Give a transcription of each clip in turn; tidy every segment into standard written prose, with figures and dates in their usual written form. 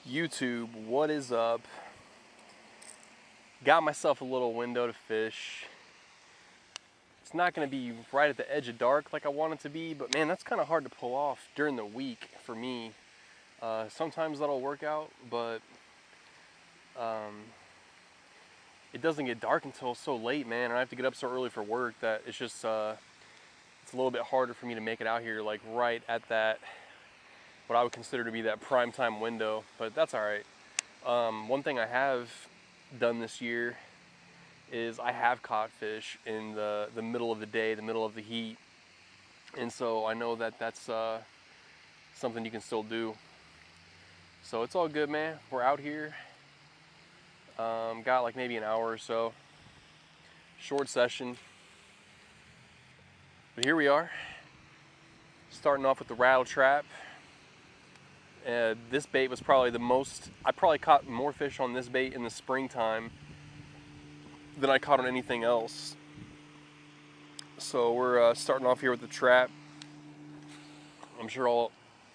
YouTube, what is up? Got myself a little window to fish. It's not going to be right at the edge of dark like I want it to be, but man, that's kind of hard to pull off during the week for me. Sometimes that'll work out, but it doesn't get dark until so late, man, and I have to get up so early for work that it's just, it's a little bit harder for me to make it out here like right at that, what I would consider to be that prime time window, but that's all right. One thing I have done this year is I have caught fish in the middle of the day, the middle of the heat, and so I know that that's something you can still do. So it's all good, man. We're out here. Got like maybe an hour or so. Short session. But here we are. Starting off with the rattle trap. This bait was probably the most, I probably caught more fish on this bait in the springtime than I caught on anything else. So we're starting off here with the trap. I'm sure I'll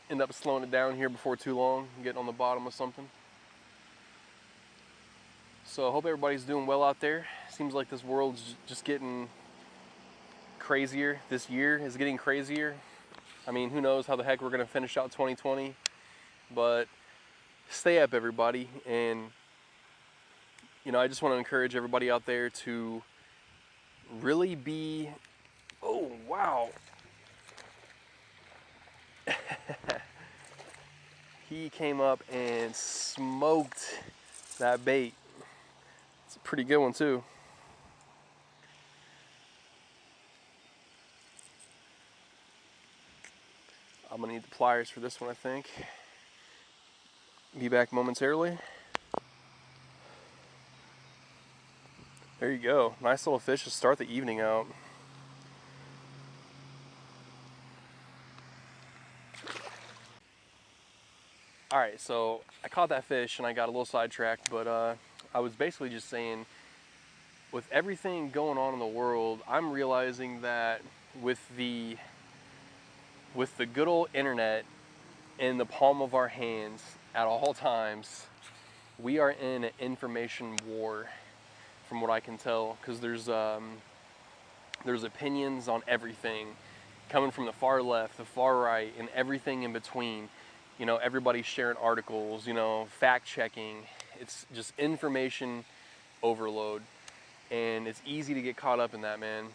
end up slowing it down here before too long, getting on the bottom of something. So I hope everybody's doing well out there. Seems like this world's just getting crazier. This year is getting crazier. I mean, who knows how the heck we're gonna finish out 2020, but stay up, everybody. And you know, I just want to encourage everybody out there to really be, oh wow. He came up and smoked that bait. It's a pretty good one too. I'm gonna need the pliers for this one, I think. Be back momentarily. There you go. Nice little fish to start the evening out. Alright, so I caught that fish and I got a little sidetracked, but I was basically just saying, with everything going on in the world, I'm realizing that with the good old internet in the palm of our hands at all times, we are in an information war, from what I can tell, because there's opinions on everything, coming from the far left, the far right, and everything in between. You know, everybody's sharing articles, you know, fact checking. It's just information overload, and it's easy to get caught up in that, man.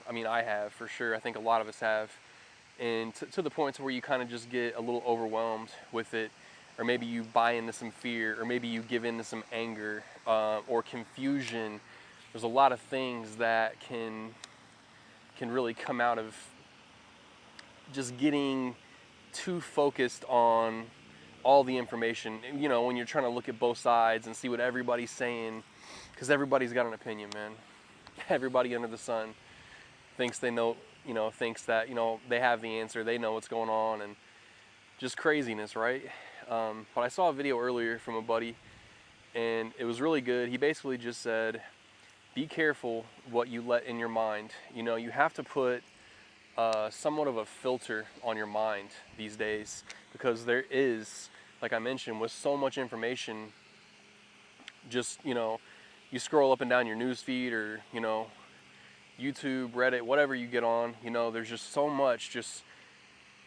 I mean, I have, for sure. I think a lot of us have. And to the point to where you kind of just get a little overwhelmed with it, or maybe you buy into some fear, or maybe you give into some anger, or confusion. There's a lot of things that can really come out of just getting too focused on all the information. You know, when you're trying to look at both sides and see what everybody's saying, because everybody's got an opinion, man. Everybody under the sun thinks they know, you know, thinks that, you know, they have the answer, they know what's going on, and just craziness, right? But I saw a video earlier from a buddy, and it was really good. He basically just said, be careful what you let in your mind. You know, you have to put somewhat of a filter on your mind these days, because there is, like I mentioned, with so much information, just, you know, you scroll up and down your news feed, or, you know, YouTube, Reddit, whatever you get on, you know, there's just so much just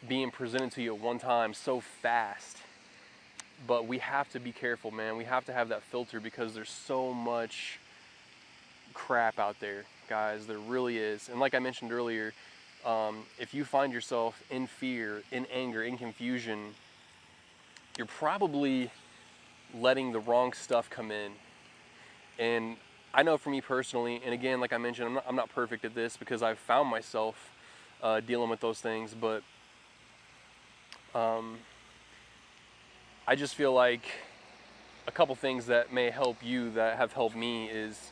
being presented to you at one time so fast. But we have to be careful, man. We have to have that filter, because there's so much crap out there, guys. There really is. And like I mentioned earlier, if you find yourself in fear, in anger, in confusion, you're probably letting the wrong stuff come in. And I know for me personally, and again, like I mentioned, I'm not perfect at this, because I've found myself dealing with those things, but I just feel like a couple things that may help you, that have helped me, is,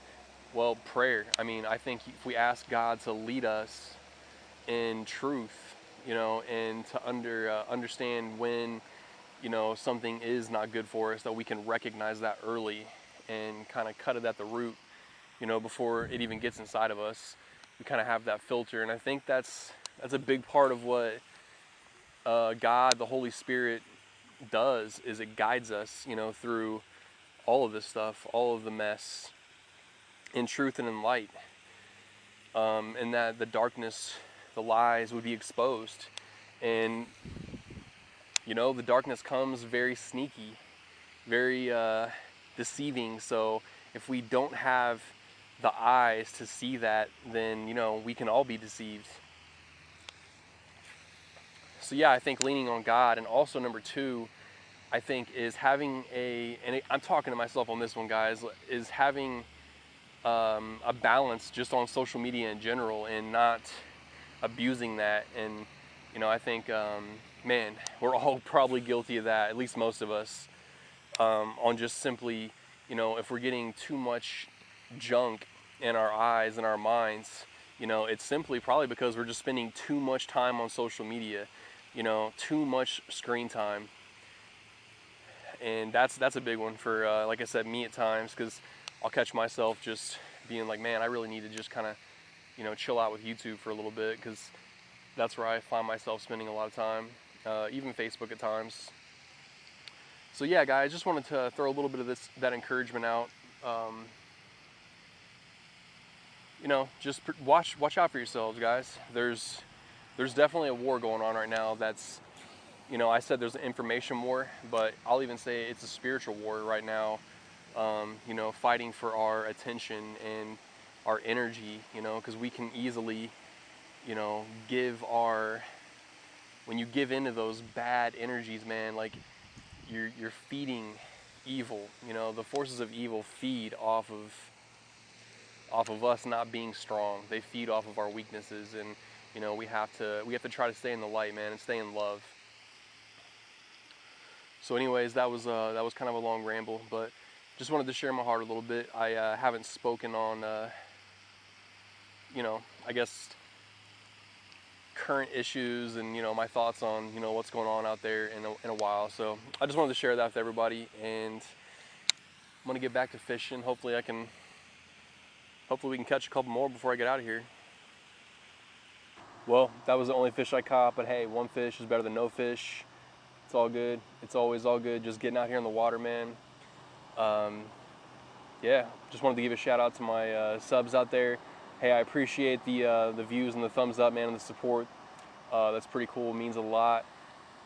well, prayer. I mean, I think if we ask God to lead us in truth, you know, and to understand when, you know, something is not good for us, that we can recognize that early and kind of cut it at the root, you know, before it even gets inside of us. We kind of have that filter, and I think that's a big part of what God, the Holy Spirit, does is it guides us, you know, through all of this stuff, all of the mess, in truth and in light, and that the darkness, the lies would be exposed. And you know, the darkness comes very sneaky, very deceiving. So if we don't have the eyes to see that, then, you know, we can all be deceived. So yeah, I think leaning on God, and also number two, I think, is having and I'm talking to myself on this one, guys, is having a balance just on social media in general, and not abusing that. And you know, I think, man, we're all probably guilty of that, at least most of us, on just simply, you know, if we're getting too much junk in our eyes and our minds, you know, it's simply probably because we're just spending too much time on social media, you know, too much screen time. And that's a big one for, like I said, me at times, because I'll catch myself just being like, man, I really need to just kind of, you know, chill out with YouTube for a little bit, because that's where I find myself spending a lot of time, even Facebook at times. So yeah, guys, just wanted to throw a little bit of that encouragement out. You know, just watch out for yourselves, guys. There's definitely a war going on right now. That's, you know, I said there's an information war, but I'll even say it's a spiritual war right now. You know, fighting for our attention and our energy. You know, because we can easily, you know, when you give into those bad energies, man, like you're feeding evil. You know, the forces of evil feed off of us not being strong. They feed off of our weaknesses, and you know, we have to try to stay in the light, man, and stay in love. So anyways, that was kind of a long ramble, but just wanted to share my heart a little bit. I haven't spoken on you know, I guess current issues, and you know, my thoughts on, you know, what's going on out there in a while. So I just wanted to share that with everybody, and I'm gonna get back to fishing. Hopefully we can catch a couple more before I get out of here. Well, that was the only fish I caught, but hey, one fish is better than no fish. It's all good. It's always all good. Just getting out here in the water, man. Yeah, just wanted to give a shout out to my subs out there. Hey, I appreciate the views and the thumbs up, man, and the support. That's pretty cool. It means a lot.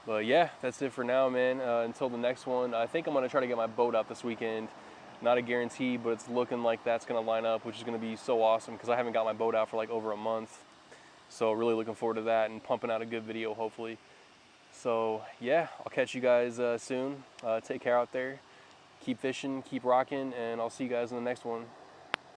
But yeah, that's it for now, man. Until the next one, I think I'm gonna try to get my boat out this weekend. Not a guarantee, but it's looking like that's gonna line up, which is gonna be so awesome, because I haven't got my boat out for like over a month. So really looking forward to that, and pumping out a good video, hopefully. So yeah, I'll catch you guys soon. Take care out there. Keep fishing, keep rocking, and I'll see you guys in the next one.